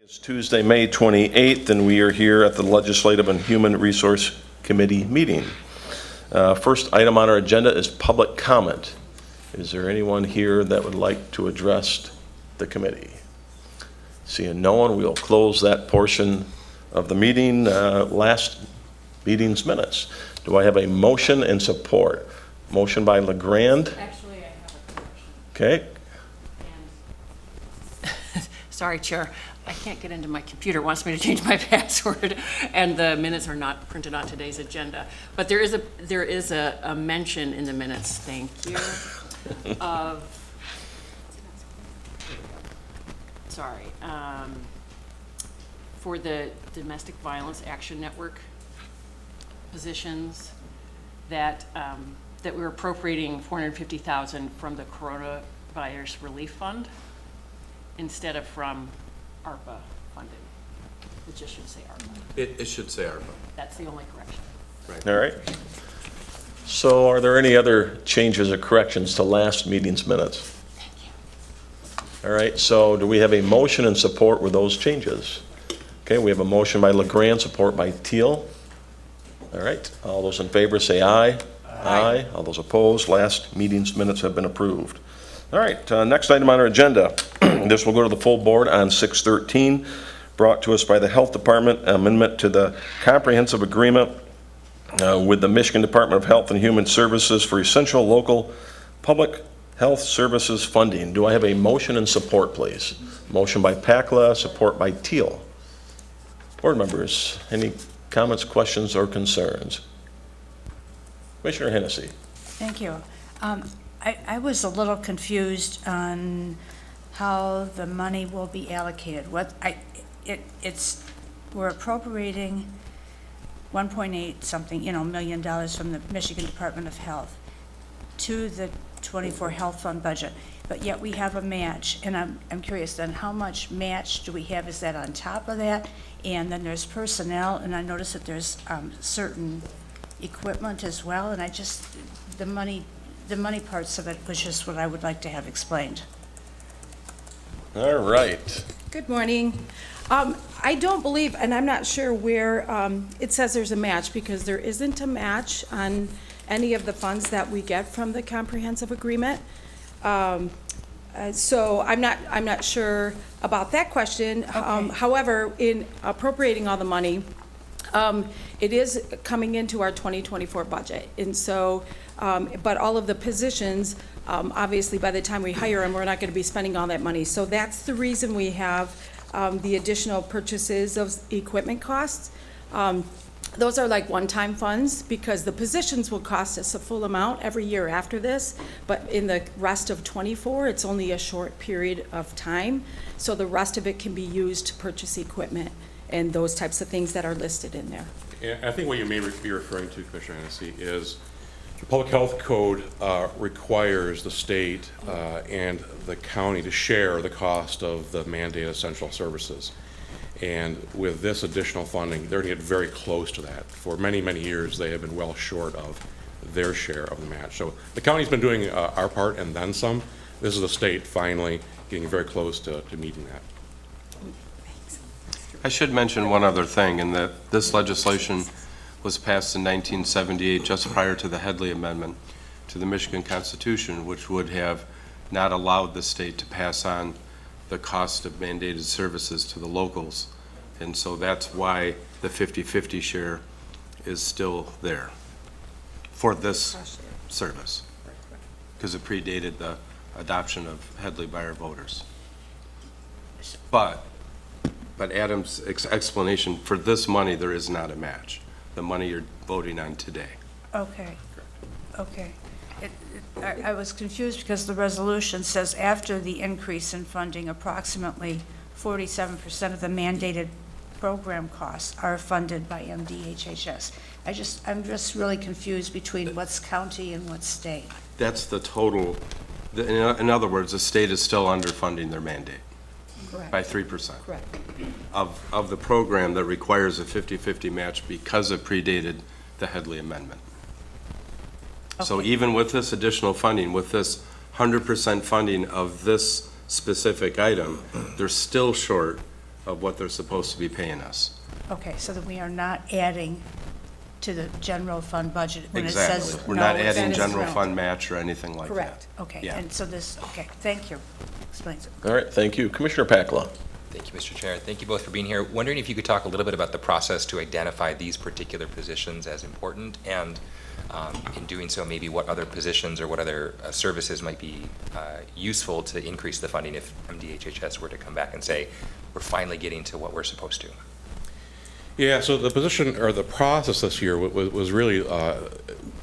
It's Tuesday, May 28th, and we are here at the Legislative and Human Resource Committee meeting. First item on our agenda is public comment. Is there anyone here that would like to address the committee? Seeing no one, we'll close that portion of the meeting. Last meeting's minutes. Do I have a motion and support? Motion by LeGrand. Actually, I have a correction. Okay. Sorry, Chair. I can't get into my computer. It wants me to change my password, and the minutes are not printed on today's agenda. But there is a mention in the minutes, thank you, of, for the Domestic Violence Action Network positions that we're appropriating $450,000 from the Coronavirus Relief Fund instead of from ARPA funding. It just should say ARPA. It should say ARPA. That's the only correction. Right. All right. So are there any other changes or corrections to last meeting's minutes? Thank you. All right, so do we have a motion and support with those changes? Okay, we have a motion by LeGrand, support by Teal. All right, all those in favor say aye. Aye. All those opposed, last meeting's minutes have been approved. All right, next item on our agenda. This will go to the full board on 6/13, brought to us by the Health Department, amendment to the comprehensive agreement with the Michigan Department of Health and Human Services for essential local public health services funding. Do I have a motion and support, please? Motion by Pakla, support by Teal. Board members, any comments, questions, or concerns? Commissioner Hennessy. Thank you. I was a little confused on how the money will be allocated. We're appropriating 1.8 something, $1 million from the Michigan Department of Health to the 24 Health Fund budget, but yet we have a match, and I'm curious then, how much match do we have? Is that on top of that? And then there's personnel, and I noticed that there's certain equipment as well, and the money parts of it was just what I would like to have explained. All right. Good morning. I don't believe, and I'm not sure where it says there's a match, because there isn't a match on any of the funds that we get from the comprehensive agreement. So I'm not sure about that question. Okay. However, in appropriating all the money, it is coming into our 2024 budget. And so, but all of the positions, obviously by the time we hire them, we're not going to be spending all that money. So that's the reason we have the additional purchases of equipment costs. Those are like one-time funds, because the positions will cost us a full amount every year after this, but in the rest of 24, it's only a short period of time. So the rest of it can be used to purchase equipment and those types of things that are listed in there. And I think what you may be referring to, Commissioner Hennessy, is the Public Health Code requires the state and the county to share the cost of the mandated essential services. And with this additional funding, they're going to get very close to that. For many, many years, they have been well short of their share of the match. So the county's been doing our part and then some. This is the state finally getting very close to meeting that. I should mention one other thing, in that this legislation was passed in 1978, just prior to the Headley Amendment to the Michigan Constitution, which would have not allowed the state to pass on the cost of mandated services to the locals. And so that's why the 50-50 share is still there for this service, because it predated the adoption of Headley by our voters. But Adam's explanation, for this money, there is not a match. The money you're voting on today. Okay. Okay. I was confused because the resolution says after the increase in funding, approximately 47% of the mandated program costs are funded by MDHHS. I'm just really confused between what's county and what's state. That's the total. In other words, the state is still underfunding their mandate Correct. by 3%. Correct. Of the program that requires a 50-50 match because it predated the Headley Amendment. So Okay. even with this additional funding, with this 100% funding of this specific item, they're still short of what they're supposed to be paying us. Okay, so that we are not adding to the general fund budget when it Exactly. says. We're no, not that adding is general correct. fund match or anything like that. Correct. Okay, Yeah. and so this, okay, thank you. Explains it. All right, thank you. Commissioner Pakla. Thank you, Mr. Chair. Thank you both for being here. Wondering if you could talk a little bit about the process to identify these particular positions as important, and in doing so, maybe what other positions or what other services might be useful to increase the funding if MDHHS were to come back and say, we're finally getting to what we're supposed to. Yeah, so the position, or the process this year was really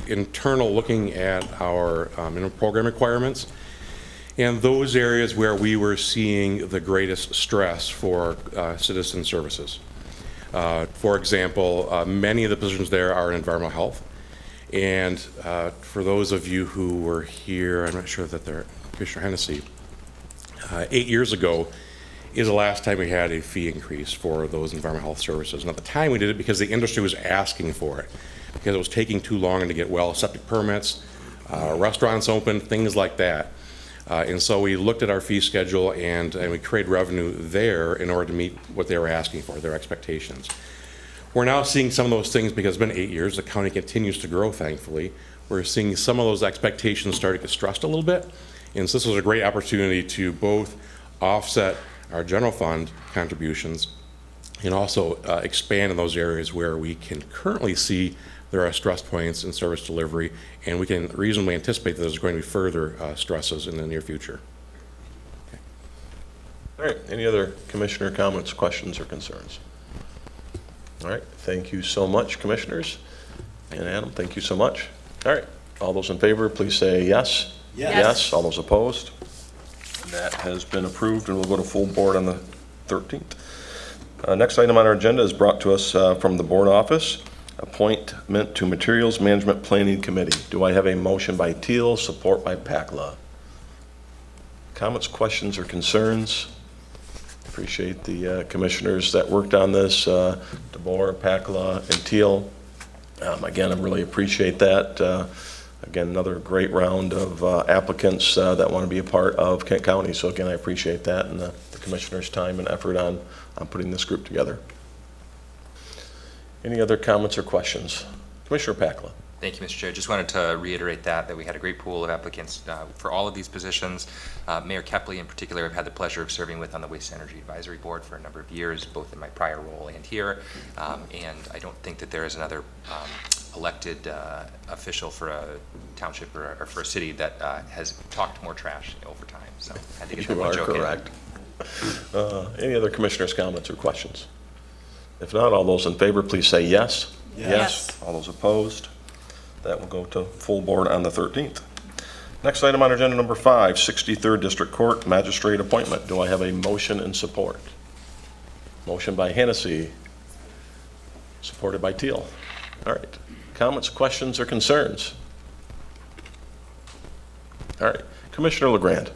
internal, looking at our minimum program requirements, and those areas where we were seeing the greatest stress for citizen services. For example, many of the positions there are in environmental health. And for those of you who were here, I'm not sure that they're, Commissioner Hennessy, 8 years ago is the last time we had a fee increase for those environmental health services. And at the time, we did it because the industry was asking for it, because it was taking too long to get well septic permits, restaurants open, things like that. And so we looked at our fee schedule and we created revenue there in order to meet what they were asking for, their expectations. We're now seeing some of those things because it's been 8 years. The county continues to grow, thankfully. We're seeing some of those expectations start to get stressed a little bit. And so this was a great opportunity to both offset our general fund contributions and also expand in those areas where we can currently see there are stress points in service delivery, and we can reasonably anticipate that there's going to be further stresses in the near future. All right, any other commissioner comments, questions, or concerns? All right, thank you so much, commissioners. And Adam, thank you so much. All right, all those in favor, please say yes. Yes. All those opposed? That has been approved, and we'll go to full board on the 13th. Next item on our agenda is brought to us from the board office, appointment to Materials Management Planning Committee. Do I have a motion by Teal, support by Pakla? Comments, questions, or concerns? Appreciate the commissioners that worked on this, DeBoer, Pakla, and Teal. Again, I really appreciate that. Again, another great round of applicants that want to be a part of Kent County. So again, I appreciate that and the commissioners' time and effort on putting this group together. Any other comments or questions? Commissioner Pakla. Thank you, Mr. Chair. Just wanted to reiterate that we had a great pool of applicants for all of these positions. Mayor Kepley in particular, I've had the pleasure of serving with on the Waste Energy Advisory Board for a number of years, both in my prior role and here. And I don't think that there is another elected official for a township or for a city that has talked more trash over time. So I think it's You one are joke in. correct. Any other commissioners' comments or questions? If not, all those in favor, please say yes. Yes. All those opposed? That will go to full board on the 13th. Next item on agenda number 5, 63rd District Court Magistrate Appointment. Do I have a motion and support? Motion by Hennessy, supported by Teal. All right. Comments, questions, or concerns? All right. Commissioner LeGrand.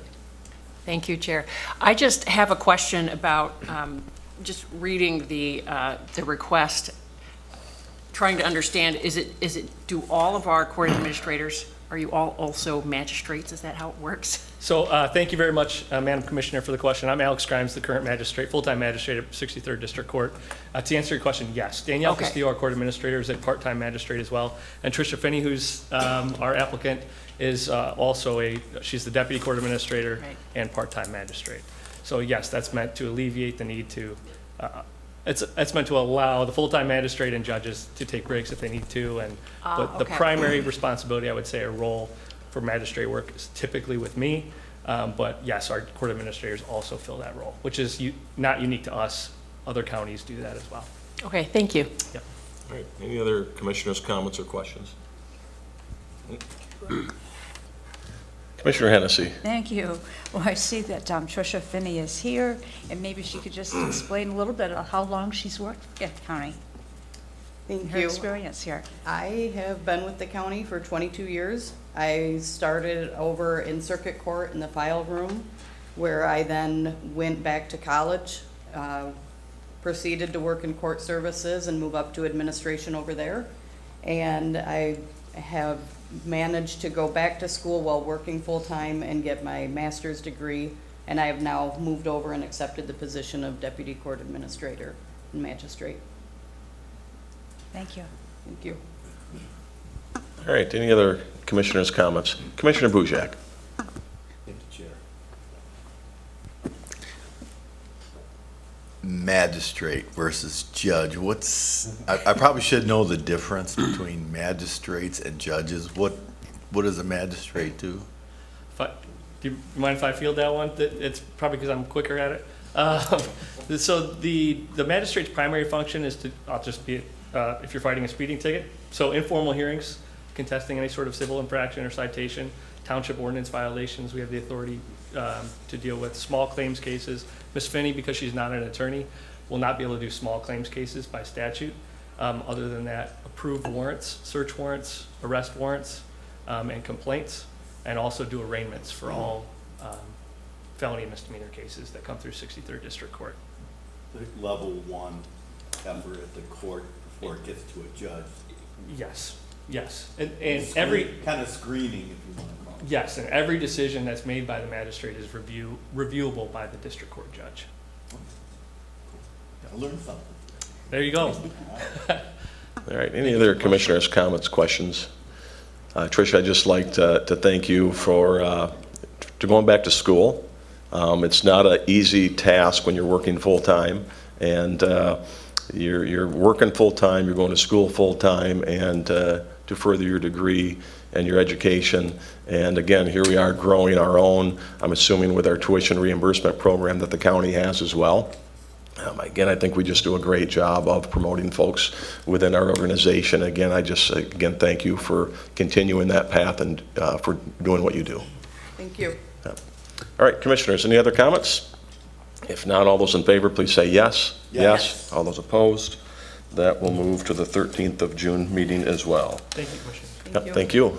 Thank you, Chair. I just have a question about just reading the request, trying to understand, do all of our court administrators, are you all also magistrates? Is that how it works? So thank you very much, Madam Commissioner, for the question. I'm Alex Grimes, the current magistrate, full-time magistrate at 63rd District Court. To answer your question, yes. Danielle Okay. Castillo, our court administrator, is a part-time magistrate as well. And Tricia Finney, who's our applicant, is also she's the deputy court administrator Right. and part-time magistrate. So yes, that's meant to alleviate the need to, it's meant to allow the full-time magistrate and judges to take breaks if they need to. But the okay. primary responsibility, I would say, or role for magistrate work is typically with me. But yes, our court administrators also fill that role, which is not unique to us. Other counties do that as well. Okay, thank you. Yep. All right. Any other commissioners' comments or questions? Commissioner Hennessy. Thank you. Well, I see that Tricia Finney is here, and maybe she could just explain a little bit of how long she's worked for Kent County, Thank her you. experience here. I have been with the county for 22 years. I started over in circuit court in the file room, where I then went back to college, proceeded to work in court services and move up to administration over there. And I have managed to go back to school while working full-time and get my master's degree and I have now moved over and accepted the position of Deputy Court Administrator and Magistrate. Thank you. Thank you. All right, any other commissioners' comments? Commissioner Bujak? Magistrate versus judge, I probably should know the difference between magistrates and judges. What does a magistrate do? Do you mind if I field that one? It's probably because I'm quicker at it. So the magistrate's primary function is to, I'll just be, if you're fighting a speeding ticket, so informal hearings, contesting any sort of civil infraction or citation, township ordinance violations, we have the authority to deal with small claims cases. Ms. Finney, because she's not an attorney, will not be able to do small claims cases by statute. Other than that, approved warrants, search warrants, arrest warrants, and complaints, and also do arraignments for all felony and misdemeanor cases that come through 63rd District Court. The level one effort at the court before it gets to a judge. Yes, yes. And every, Kind of screening, if you want to call it. yes, and every decision that's made by the magistrate is reviewable by the district court judge. I learned something. There you go. All right, any other commissioners' comments, questions? Tricia, I'd just like to thank you for going back to school. It's not an easy task when you're working full-time, and you're working full-time, you're going to school full-time, and to further your degree and your education. And again, here we are growing our own, I'm assuming with our tuition reimbursement program that the county has as well. Again, I think we just do a great job of promoting folks within our organization. Again, I just, thank you for continuing that path and for doing what you do. Thank you. All right, commissioners, any other comments? If not, all those in favor, please say yes. Yes. All those opposed? That will move to the 13th of June meeting as well. Thank you, Commissioner. Yep, thank you.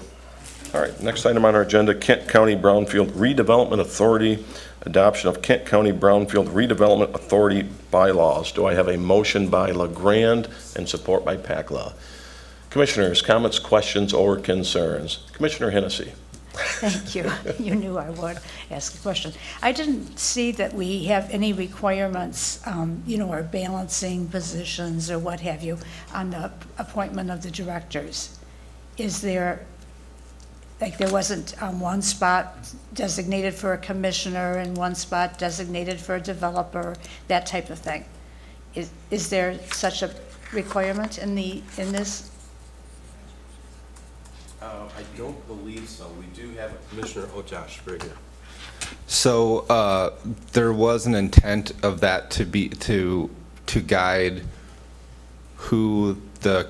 All right, next item on our agenda, Kent County Brownfield Redevelopment Authority, adoption of Kent County Brownfield Redevelopment Authority bylaws. Do I have a motion by LeGrand and support by Pakla? Commissioners, comments, questions, or concerns? Commissioner Hennessy. Thank you. You knew I would ask a question. I didn't see that we have any requirements, or balancing positions or what have you on the appointment of the directors. Is there, there wasn't one spot designated for a commissioner and one spot designated for a developer, that type of thing? Is there such a requirement in this? I don't believe so. We do have a commissioner. Oh, Josh, very good. So there was an intent of that to be to guide who the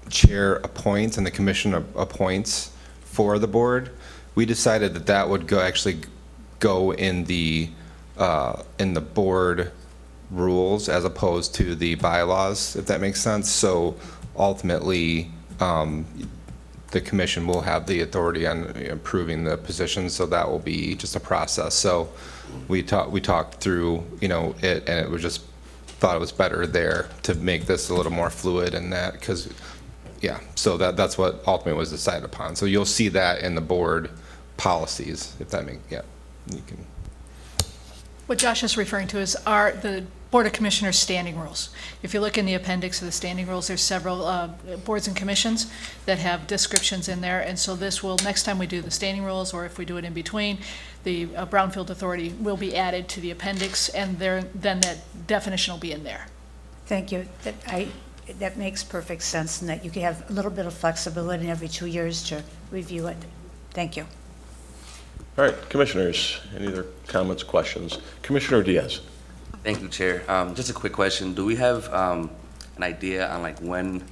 chair appoints and the commission appoints for the board. We decided that that would go in the board rules as opposed to the bylaws, if that makes sense. So ultimately, the commission will have the authority on approving the positions, so that will be just a process. So we talked through, it, and it was just thought it was better there to make this a little more fluid and that, because, yeah, so that's what ultimately was decided upon. So you'll see that in the board policies, if that makes, yeah, you can. What Josh is referring to is the Board of Commissioners standing rules. If you look in the appendix of the standing rules, there's several boards and commissions that have descriptions in there, and so this will, next time we do the standing rules, or if we do it in between, the Brownfield Authority will be added to the appendix, and then that definition will be in there. Thank you. That makes perfect sense, and that you can have a little bit of flexibility every 2 years to review it. Thank you. All right, commissioners, any other comments, questions? Commissioner Diaz. Thank you, Chair. Just a quick question. Do we have an idea on when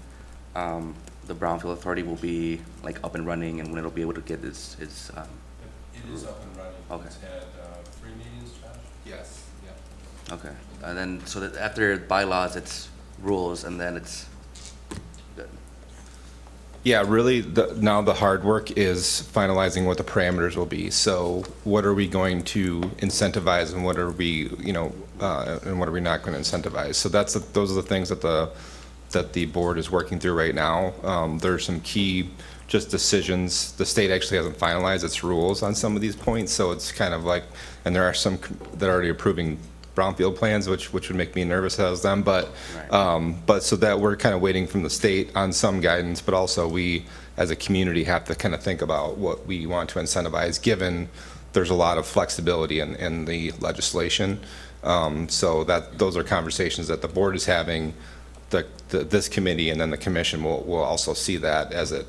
the Brownfield Authority will be up and running and when it'll be able to get its It is up and running. Okay. It's had 3 meetings, Josh? Yes. Yeah. Okay. And then, so that after bylaws, it's rules, and then it's good. Yeah, really, now the hard work is finalizing what the parameters will be. So what are we going to incentivize and what are we, and what are we not going to incentivize? So those are the things that the board is working through right now. There's some key just decisions. The state actually hasn't finalized its rules on some of these points, so it's kind of like, and there are some that are already approving brownfield plans, which would make me nervous as them, but so that we're kind of waiting from the state on some guidance, but also we, as a community, have to kind of think about what we want to incentivize, given there's a lot of flexibility in the legislation. So those are conversations that the board is having. This committee and then the commission will also see that as it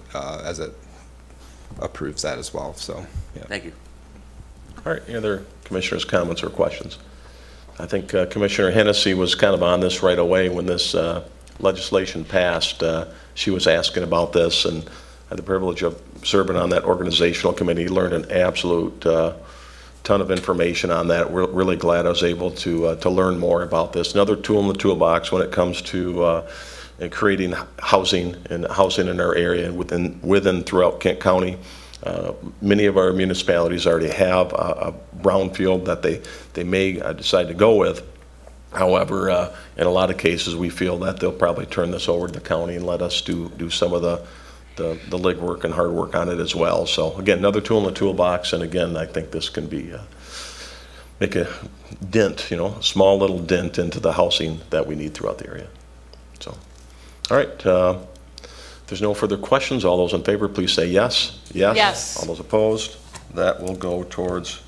approves that as well. So, yeah. Thank you. All right, any other commissioners' comments or questions? I think Commissioner Hennessy was kind of on this right away when this legislation passed. She was asking about this, and I had the privilege of serving on that organizational committee, learned an absolute ton of information on that. We're really glad I was able to learn more about this. Another tool in the toolbox when it comes to creating housing in our area within throughout Kent County. Many of our municipalities already have a brownfield that they may decide to go with. However, in a lot of cases, we feel that they'll probably turn this over to the county and let us do some of the legwork and hard work on it as well. So again, another tool in the toolbox, and again, I think this can be make a dent, a small little dent into the housing that we need throughout the area. So, all right. If there's no further questions, all those in favor, please say yes. Yes. Yes. All those opposed? That will go towards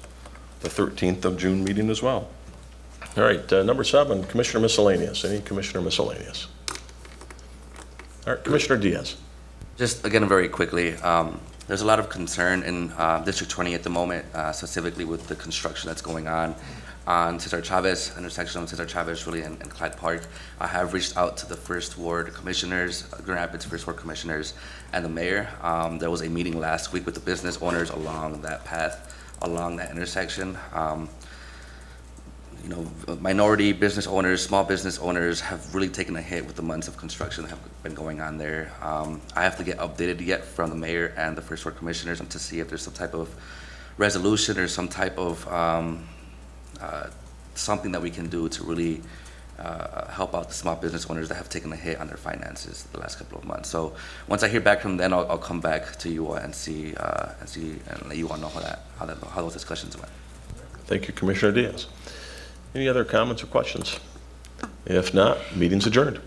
the 13th of June meeting as well. All right, number 7, Commissioner Miscellaneous. Any Commissioner Miscellaneous? All right, Commissioner Diaz. Just again, very quickly, there's a lot of concern in District 20 at the moment, specifically with the construction that's going on Cesar Chavez, intersection of Cesar Chavez, really, and Clyde Park. I have reached out to the First Ward commissioners, Grand Rapids First Ward commissioners, and the mayor. There was a meeting last week with the business owners along that path, along that intersection. Minority business owners, small business owners have really taken a hit with the months of construction that have been going on there. I have to get updated yet from the mayor and the First Ward commissioners to see if there's some type of resolution or some type of something that we can do to really help out the small business owners that have taken a hit on their finances the last couple of months. So once I hear back from them, I'll come back to you and see and let you all know how those discussions went. Thank you, Commissioner Diaz. Any other comments or questions? If not, meeting's adjourned.